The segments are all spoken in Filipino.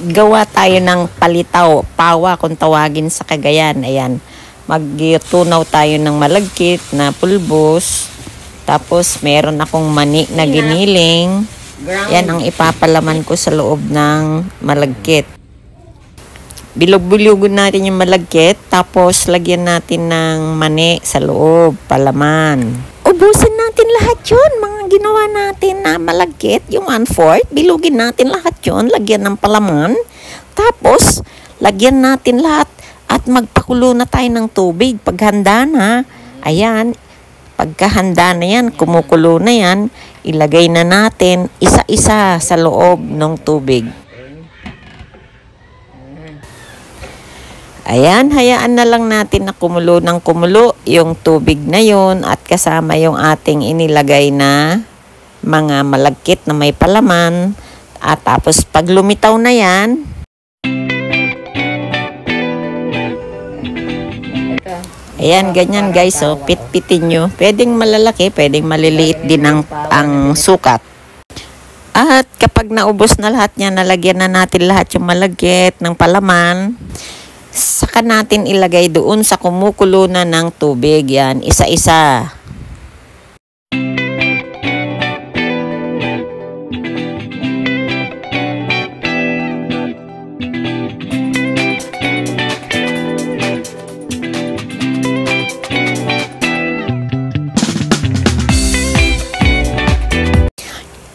gawa tayo ng palitaw, pawa kung tawagin sa Cagayan. Ayan, magtunaw tayo ng malagkit na pulbos. Tapos meron akong mani na giniling. Yan ang ipapalaman ko sa loob ng malagkit. Bilog-bilugon natin yung malagkit, tapos lagyan natin ng mani sa loob, palaman. Ubusin natin lahat yun, mga ginawa natin na malagkit, yung 1/4, bilugin natin lahat yun, lagyan ng palaman. Tapos, lagyan natin lahat at magpakulo na tayo ng tubig. Paghanda na, ayan, pagkahanda na yan, kumukulo na yan, ilagay na natin isa-isa sa loob ng tubig. Ayan, hayaan na lang natin na kumulo ng kumulo yung tubig na yun at kasama yung ating inilagay na mga malagkit na may palaman. At tapos pag lumitaw na yan, ayan, ganyan guys, so pit-pitin nyo. Pwedeng malalaki, pwedeng maliliit din ang sukat. At kapag naubos na lahat niya, nalagyan na natin lahat yung malagkit ng palaman. Saka natin ilagay doon sa kumukulo na ng tubig. Yan, isa-isa.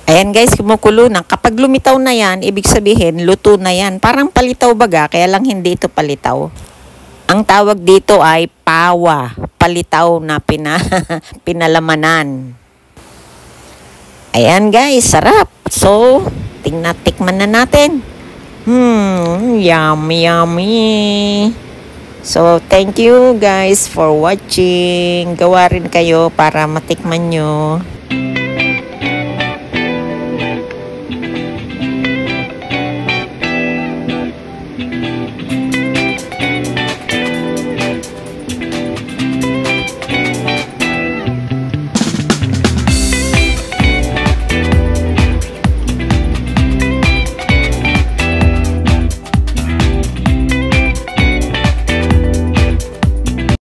Ayan guys, kumukulo na. Kapag lumitaw na yan, ibig sabihin, luto na yan. Parang palitaw baga, kaya lang hindi ito palitaw. Ang tawag dito ay pawa. Palitaw na pinalamanan. Ayan guys, sarap. So, tikman na natin. Yummy, yummy. So, thank you guys for watching. Gawa rin kayo para matikman nyo.